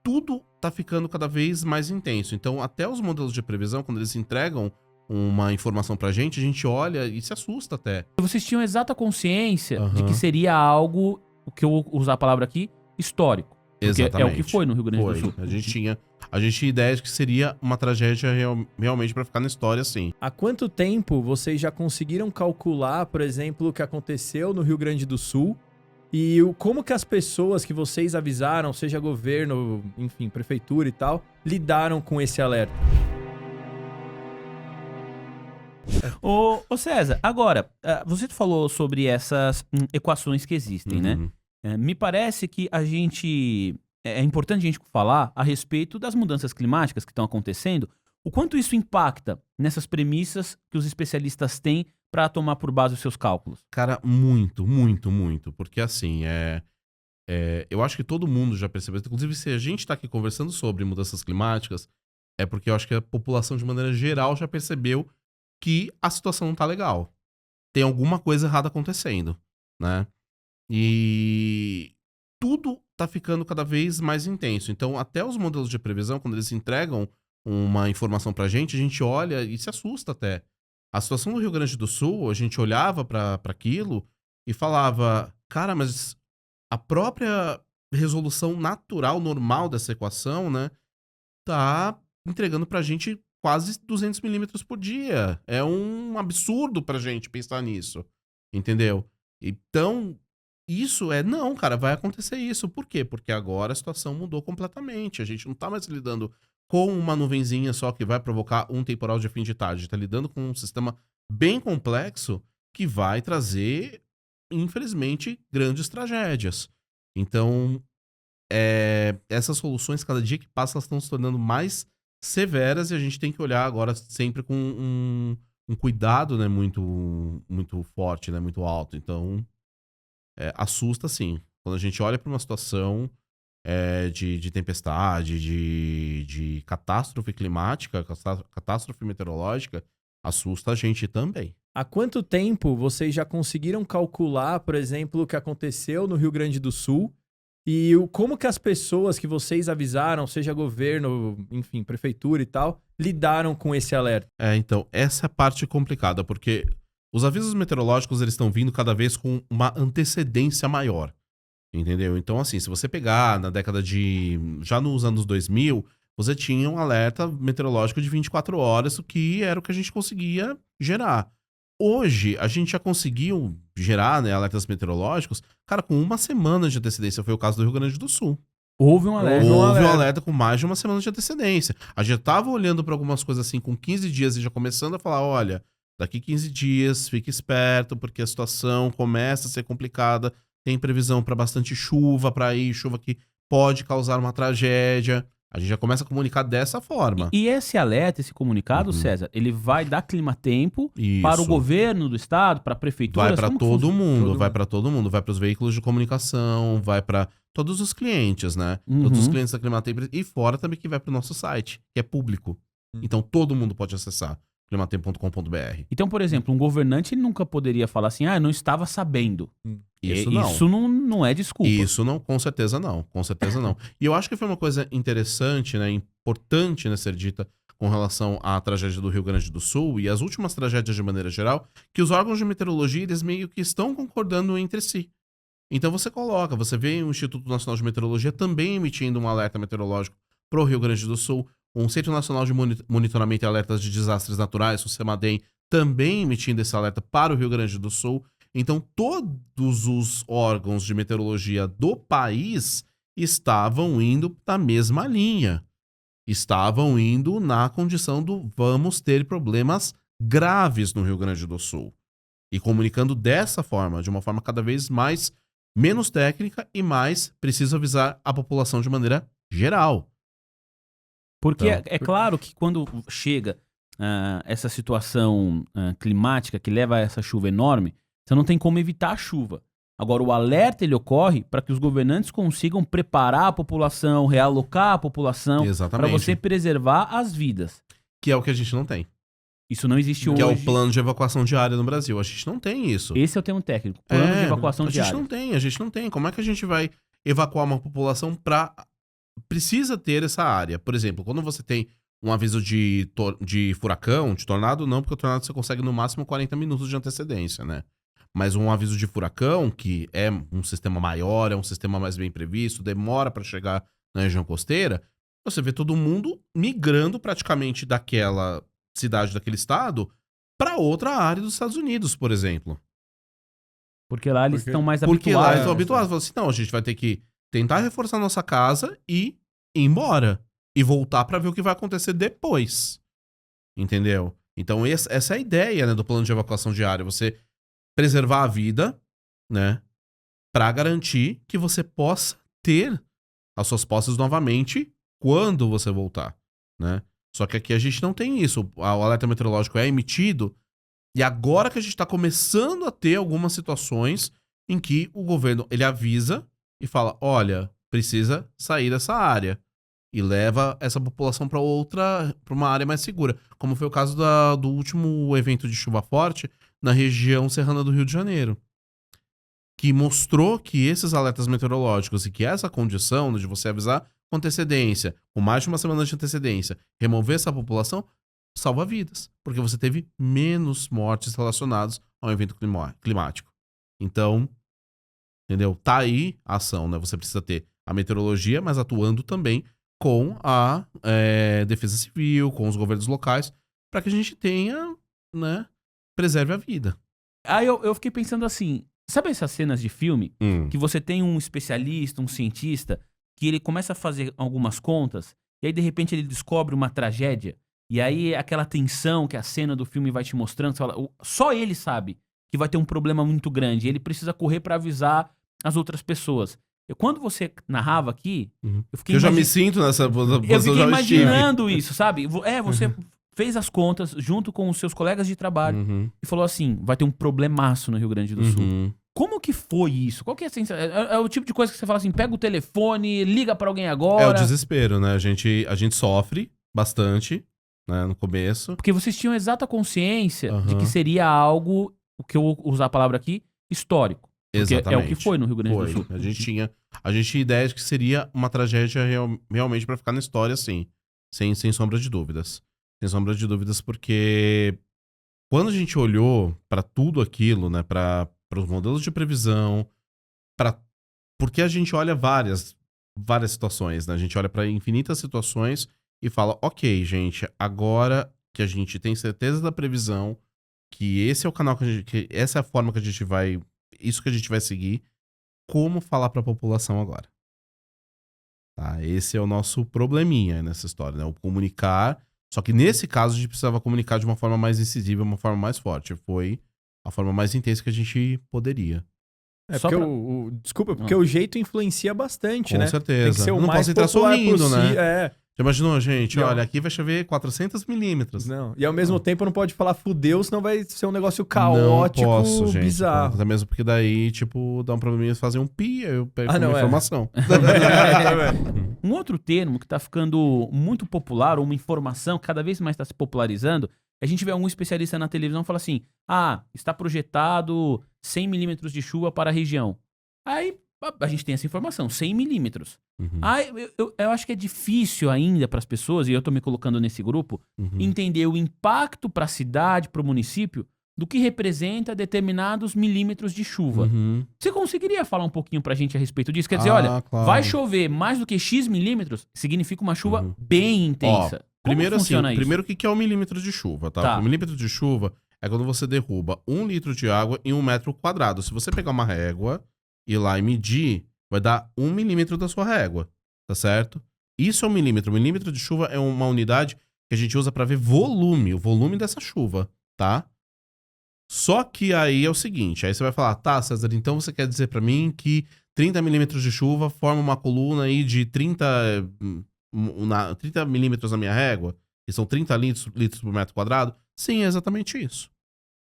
tudo tá ficando cada vez mais intenso. Então, até os modelos de previsão, quando eles entregam uma informação pra gente, a gente olha e se assusta até. Vocês tinham exata consciência de que Aham. seria algo, o que eu vou usar a palavra aqui, histórico. Porque é o que Exatamente. foi no Rio Grande do Foi. Sul. A gente tinha ideia de que seria uma tragédia realmente pra ficar na história, assim. Há quanto tempo vocês já conseguiram calcular, por exemplo, o que aconteceu no Rio Grande do Sul e como que as pessoas que vocês avisaram, seja governo, enfim, prefeitura e tal, lidaram com esse alerta? Ô César, agora, você falou sobre essas equações que existem, né? Uhum. Me parece que é importante a gente falar a respeito das mudanças climáticas que estão acontecendo, o quanto isso impacta nessas premissas que os especialistas têm para tomar por base os seus cálculos. Cara, muito, muito, muito. Porque assim, eu acho que todo mundo já percebeu. Inclusive, se a gente tá aqui conversando sobre mudanças climáticas, é porque eu acho que a população, de maneira geral, já percebeu que a situação não tá legal. Tem alguma coisa errada acontecendo, né? E tudo tá ficando cada vez mais intenso. Então, até os modelos de previsão, quando eles entregam uma informação pra gente, a gente olha e se assusta até. A situação do Rio Grande do Sul, a gente olhava pra aquilo e falava, cara, mas a própria resolução natural, normal dessa equação, né, tá entregando pra gente quase 200 milímetros por dia. É um absurdo pra gente pensar nisso, entendeu? Então, não, cara, vai acontecer isso. Por quê? Porque agora a situação mudou completamente. A gente não tá mais lidando com uma nuvenzinha só que vai provocar um temporal de fim de tarde. A gente tá lidando com um sistema bem complexo que vai trazer, infelizmente, grandes tragédias. Então, essas soluções, cada dia que passa, elas estão se tornando mais severas e a gente tem que olhar agora sempre com um cuidado, né, muito, muito forte, né, muito alto. Então, assusta sim. Quando a gente olha para uma situação de tempestade, de catástrofe climática, catástrofe meteorológica, assusta a gente também. Há quanto tempo vocês já conseguiram calcular, por exemplo, o que aconteceu no Rio Grande do Sul e como que as pessoas que vocês avisaram, seja governo, enfim, prefeitura e tal, lidaram com esse alerta? Então, essa é a parte complicada, porque os avisos meteorológicos, eles estão vindo cada vez com uma antecedência maior, entendeu? Então, assim, se você pegar na década já nos anos 2000, você tinha um alerta meteorológico de 24 horas, o que era o que a gente conseguia gerar. Hoje, a gente já conseguiu gerar, né, alertas meteorológicos, cara, com uma semana de antecedência. Foi o caso do Rio Grande do Sul. Houve um alerta. Houve um alerta com mais de uma semana de antecedência. A gente tava olhando para algumas coisas assim com 15 dias e já começando a falar, olha, daqui 15 dias, fique esperto, porque a situação começa a ser complicada. Tem previsão para bastante chuva chuva que pode causar uma tragédia. A gente já começa a comunicar dessa forma. E esse alerta, esse comunicado, César, ele vai dar clima-tempo para o Isso. governo do estado, para a prefeitura? Vai para todo mundo, vai para todo mundo, vai para os veículos de comunicação, vai para todos os clientes, né? Todos os clientes da Climatempo e fora também que vai para o nosso site, que é público. Então todo mundo pode acessar climatempo.com.br. Então, por exemplo, um governante ele nunca poderia falar assim, eu não estava sabendo. Isso não. Isso não é desculpa. Isso não, com certeza não, com certeza não. E eu acho que foi uma coisa interessante, né, importante, né, ser dita com relação à tragédia do Rio Grande do Sul e as últimas tragédias de maneira geral, que os órgãos de meteorologia, eles meio que estão concordando entre si. Então você vê o Instituto Nacional de Meteorologia também emitindo um alerta meteorológico para o Rio Grande do Sul, o Centro Nacional de Monitoramento e Alertas de Desastres Naturais, o CEMADEM, também emitindo esse alerta para o Rio Grande do Sul. Então, todos os órgãos de meteorologia do país estavam indo na mesma linha. Estavam indo na condição do vamos ter problemas graves no Rio Grande do Sul. E comunicando dessa forma, de uma forma cada vez menos técnica e mais preciso avisar a população de maneira geral. Porque Então, é claro que quando chega essa situação climática que leva a essa chuva enorme, você não tem como evitar a chuva. Agora, o alerta ele ocorre para que os governantes consigam preparar a população, realocar a população, para exatamente. você preservar as vidas. Que é o que a gente não tem. Isso não existe hoje. Que é o plano de evacuação diária no Brasil. A gente não tem isso. Esse é o termo técnico, plano de evacuação diária. A gente não tem. Como é que a gente vai evacuar uma população para precisa ter essa área. Por exemplo, quando você tem um aviso de furacão, de tornado não, porque o tornado você consegue no máximo 40 minutos de antecedência, né? Mas um aviso de furacão, que é um sistema maior, é um sistema mais bem previsto, demora para chegar na região costeira, você vê todo mundo migrando praticamente daquela cidade, daquele estado, para outra área dos Estados Unidos, por exemplo. Porque lá eles estão mais Porque habituados. lá eles estão habituados. Falam assim, não, a gente vai ter que tentar reforçar nossa casa e ir embora. E voltar pra ver o que vai acontecer depois. Entendeu? Então essa é a ideia, né, do plano de evacuação diária. Você preservar a vida, né, pra garantir que você possa ter as suas posses novamente quando você voltar, né? Só que aqui a gente não tem isso. O alerta meteorológico é emitido e agora que a gente tá começando a ter algumas situações em que o governo, ele avisa e fala, olha, precisa sair dessa área. E leva essa população para uma área mais segura. Como foi o caso do último evento de chuva forte na região serrana do Rio de Janeiro. Que mostrou que esses alertas meteorológicos e que essa condição de você avisar com antecedência, com mais de uma semana de antecedência, remover essa população, salva vidas. Porque você teve menos mortes relacionadas ao evento climático. Então, entendeu? Tá aí a ação, né? Você precisa ter a meteorologia, mas atuando também com a defesa civil, com os governos locais, para que a gente tenha, né, preserve a vida. Aí eu fiquei pensando assim, sabe essas cenas de filme que você tem um especialista, um cientista, que ele começa a fazer algumas contas e aí de repente ele descobre uma tragédia e aí aquela tensão que a cena do filme vai te mostrando, você fala, só ele sabe que vai ter um problema muito grande, ele precisa correr para avisar as outras pessoas. Quando você narrava aqui, eu fiquei já me sinto nessa posição. Eu fiquei imaginando isso, sabe? Você fez as contas junto com os seus colegas de trabalho e falou assim, vai ter um problemaço no Rio Grande do Sul. Como que foi isso? Qual que é a sensação? É o tipo de coisa que você fala assim, pega o telefone, liga pra alguém agora. É o desespero, né? A gente sofre bastante, né, no começo. Porque vocês tinham exata consciência de que seria algo, o que eu vou usar a palavra aqui, histórico. Porque exatamente. É o que foi no Rio Grande do Sul. A gente tinha ideia de que seria uma tragédia realmente pra ficar na história, assim. Sem sombra de dúvidas. Sem sombra de dúvidas, porque quando a gente olhou pra tudo aquilo, né, para os modelos de previsão, porque a gente olha várias situações, né? A gente olha pra infinitas situações e fala, ok, gente, agora que a gente tem certeza da previsão, que esse é o canal que essa é a forma que a gente vai, isso que a gente vai seguir, como falar pra população agora? Tá? Esse é o nosso probleminha nessa história, né? O comunicar. Só que nesse caso a gente precisava comunicar de uma forma mais incisiva, uma forma mais forte. Foi a forma mais intensa que a gente poderia. Desculpa, porque o jeito influencia bastante, né? Com certeza. Tem que ser o não mais posso entrar popular sorrindo, né? É. Já imaginou, gente? Não. Olha, aqui vai chover 400 milímetros. Não. E ao mesmo tempo não pode falar fudeu, senão vai ser um negócio caótico, não posso, gente, bizarro. Até mesmo porque daí, tipo, dá um probleminha de fazer um pi, aí eu pego uma não, informação. Um outro termo que tá ficando muito popular, ou uma informação que cada vez mais está se popularizando, a gente vê algum especialista na televisão e fala assim, está projetado 100 milímetros de chuva para a região. Aí a gente tem essa informação, 100 milímetros. Eu acho que é difícil ainda para as pessoas, e eu tô me colocando nesse grupo, entender o impacto para a cidade, para o município, do que representa determinados milímetros de chuva. Você conseguiria falar um pouquinho pra gente a respeito disso? Quer dizer, olha, claro. vai chover mais do que X milímetros, significa uma chuva bem intensa. Primeiro, assim, funciona isso? primeiro o que é um milímetro de chuva, tá? Um milímetro de chuva é quando você derruba 1 litro de água em 1 metro quadrado. Se você pegar uma régua, ir lá e medir, vai dar 1 milímetro da sua régua, tá certo? Isso é um milímetro. Um milímetro de chuva é uma unidade que a gente usa pra ver volume, o volume dessa chuva, tá? Só que aí é o seguinte, aí você vai falar, tá, César, então você quer dizer pra mim que 30 milímetros de chuva forma uma coluna aí de 30 milímetros na minha régua? E são 30 litros por metro quadrado? Sim, é exatamente isso.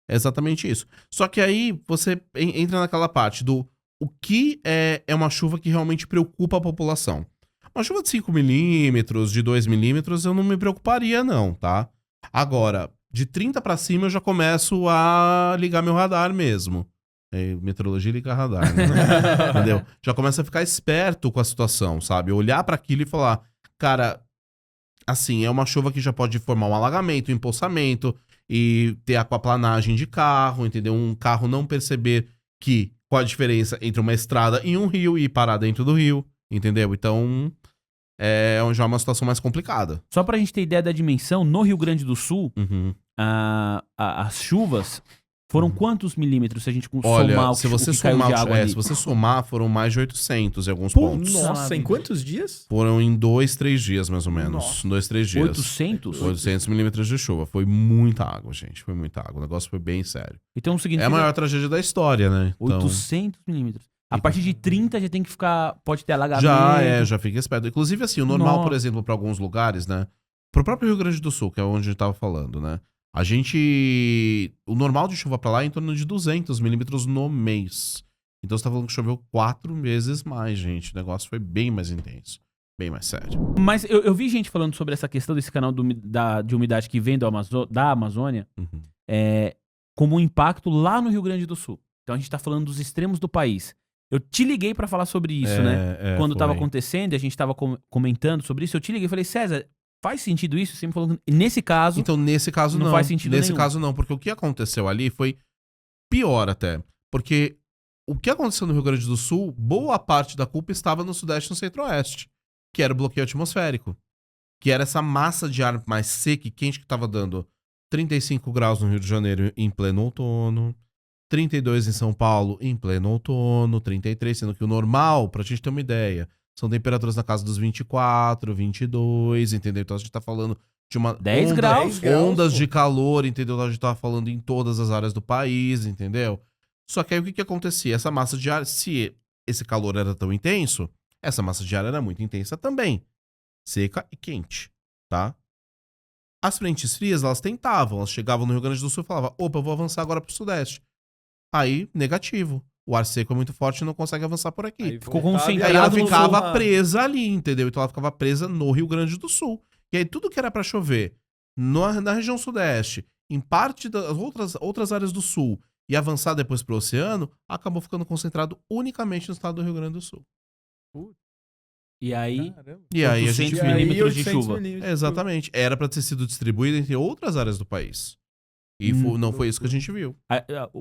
É exatamente isso. Só que aí você entra naquela parte do o que é uma chuva que realmente preocupa a população. Uma chuva de 5 milímetros, de 2 milímetros, eu não me preocuparia não, tá? Agora, de 30 pra cima eu já começo a ligar meu radar mesmo. Meteorologia liga radar, né? Entendeu? Já começa a ficar esperto com a situação, sabe? Olhar pra aquilo e falar, cara, assim, é uma chuva que já pode formar um alagamento, um empoçamento e ter aquaplanagem de carro, entendeu? Um carro não perceber qual a diferença entre uma estrada e um rio e parar dentro do rio, entendeu? Então, já é uma situação mais complicada. Só pra gente ter ideia da dimensão, no Rio Grande do Sul, Uhum. as chuvas foram quantos milímetros se a gente Olha, somar se o você que caiu de água ali? se você somar, foram mais de 800 em alguns Pô, pontos. nossa, em quantos dias? Foram em 2, 3 dias, mais ou menos. Nossa. 2, 3 dias. 800? 800 milímetros de chuva. Foi muita água, gente. Foi muita água. O negócio foi bem sério. Então É significa a maior tragédia da história, né? Então, 800 milímetros. A partir de 30 já tem que ficar, pode ter alagamento. já fica esperto. Inclusive, assim, o normal, Nossa. por exemplo, para alguns lugares, né? Pro próprio Rio Grande do Sul, que é onde a gente tava falando, né? O normal de chuva pra lá é em torno de 200 milímetros no mês. Então você tá falando que choveu 4 vezes mais, gente. O negócio foi bem mais intenso. Bem mais sério. Mas eu vi gente falando sobre essa questão desse canal de umidade que vem da Amazônia Uhum. como um impacto lá no Rio Grande do Sul. Então a gente tá falando dos extremos do país. Eu te liguei pra falar sobre isso, né? Quando tava foi. acontecendo e a gente tava comentando sobre isso, eu te liguei e falei, César, faz sentido isso? Você me falou que nesse caso... Então, nesse caso, não não. faz sentido Nesse nenhum. caso, não. Porque o que aconteceu ali foi pior até. Porque o que aconteceu no Rio Grande do Sul, boa parte da culpa estava no Sudeste e no Centro-Oeste. Que era o bloqueio atmosférico. Que era essa massa de ar mais seca e quente que estava dando 35 graus no Rio de Janeiro em pleno outono, 32 em São Paulo em pleno outono, 33, sendo que o normal, pra gente ter uma ideia, são temperaturas na casa dos 24, 22, entendeu? Então a gente tá falando de uma 10 graus. ondas pô. de calor, entendeu? Então a gente tá falando em todas as áreas do país, entendeu? Só que aí o que acontecia? Essa massa de ar, se esse calor era tão intenso, essa massa de ar era muito intensa também. Seca e quente, tá? As frentes frias, elas tentavam, elas chegavam no Rio Grande do Sul e falavam, opa, eu vou avançar agora pro Sudeste. Aí, negativo. O ar seco é muito forte e não consegue avançar por aqui. Ficou E aí concentrado ela no ficava sul. presa ali, entendeu? Então ela ficava presa no Rio Grande do Sul. E aí tudo que era pra chover na região Sudeste, em parte das outras áreas do Sul e avançar depois pro oceano, acabou ficando concentrado unicamente no estado do Rio Grande do Sul. E aí, Caramba. E aí a gente 800 viu. milímetros de 800 chuva. milímetros de Exatamente. Era pra ter sido distribuído entre outras áreas do país. E não foi isso que a gente viu.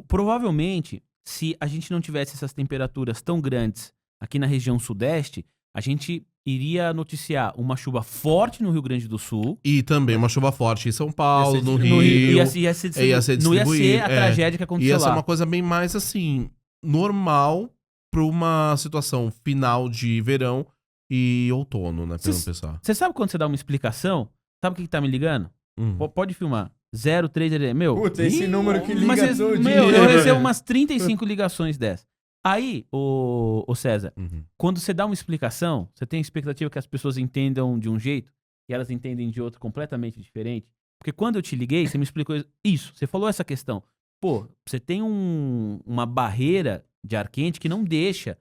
Provavelmente, se a gente não tivesse essas temperaturas tão grandes aqui na região Sudeste, a gente iria noticiar uma chuva forte no Rio Grande do Sul. E também uma chuva forte em São Paulo, Ia ser no No Rio. ia ser ia ser não ia ser distribuído, a tragédia que aconteceu Ia ser lá. uma coisa bem mais, assim, normal pra uma situação final de verão e outono, né? Pra não pensar. Você sabe quando você dá uma explicação? Sabe o que tá me ligando? Uhum. Pode filmar. 03... Meu, Putz, esse número que liga mas todo meu, dia. eu recebo umas 35 ligações dessas. Aí, ô César, Uhum. quando você dá uma explicação, você tem a expectativa que as pessoas entendam de um jeito e elas entendem de outro completamente diferente? Porque quando eu te liguei, você me explicou isso. Você falou essa questão. Pô, você tem uma barreira de ar quente que não deixa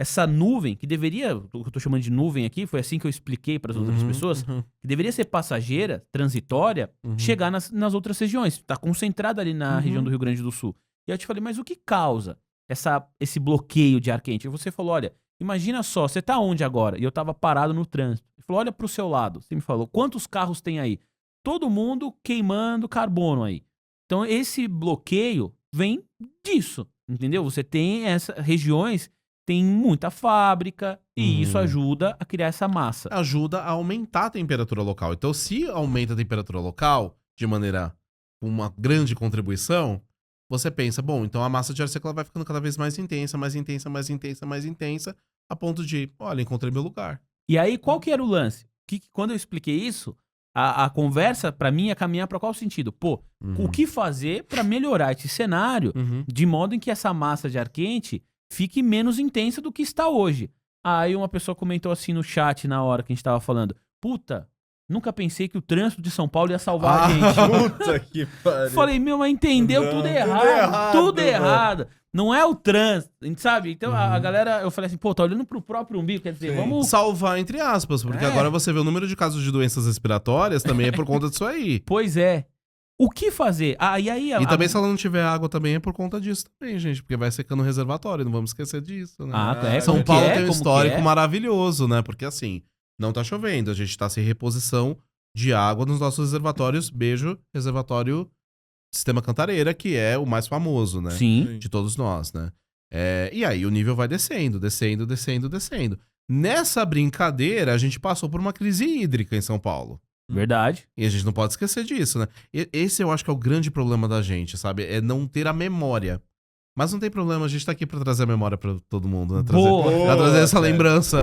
essa nuvem, que deveria, o que eu tô chamando de nuvem aqui, foi assim que eu expliquei para as outras pessoas, que deveria ser passageira, transitória, chegar nas outras regiões. Tá concentrada ali na região do Rio Grande do Sul. E aí eu te falei, mas o que causa esse bloqueio de ar quente? E você falou, olha, imagina só, você tá onde agora? E eu tava parado no trânsito. Ele falou, olha pro seu lado. Você me falou, quantos carros tem aí? Todo mundo queimando carbono aí. Então esse bloqueio vem disso, entendeu? Você tem essas regiões, tem muita fábrica e isso ajuda a criar essa massa. Ajuda a aumentar a temperatura local. Então, se aumenta a temperatura local de maneira com uma grande contribuição, você pensa, bom, então a massa de ar seco ela vai ficando cada vez mais intensa, mais intensa, mais intensa, mais intensa, a ponto de, olha, encontrei meu lugar. E aí, qual que era o lance? Quando eu expliquei isso, a conversa pra mim ia caminhar pra qual sentido? Pô, o que fazer pra melhorar esse cenário de modo em que essa massa de ar quente fique menos intensa do que está hoje? Aí uma pessoa comentou assim no chat na hora que a gente tava falando, puta, nunca pensei que o trânsito de São Paulo ia salvar a gente. Puta que pariu. Falei, meu, mas entendeu Não, tudo tudo errado. errado, Tudo mano. errado. Não é o trânsito, sabe? Então a galera, eu falei assim, pô, tá olhando pro próprio umbigo, quer dizer, Sim. vamos... Salvar entre aspas, porque É. agora você vê o número de casos de doenças respiratórias também é por conta disso aí. Pois é. O que fazer? E aí... E também se ela não tiver água também é por conta disso também, gente. Porque vai secando o reservatório, não vamos esquecer disso, né? São como Paulo que é? tem um Como que histórico é? maravilhoso, né? Porque assim, não tá chovendo, a gente tá sem reposição de água nos nossos reservatórios. Beijo, reservatório Sistema Cantareira, que é o mais famoso, né? Sim. De todos nós, né? E aí o nível vai descendo. Nessa brincadeira, a gente passou por uma crise hídrica em São Paulo. Verdade. E a gente não pode esquecer disso, né? Esse eu acho que é o grande problema da gente, sabe? É não ter a memória. Mas não tem problema, a gente tá aqui pra trazer a memória pra todo mundo, né? Boa. Pra trazer essa lembrança.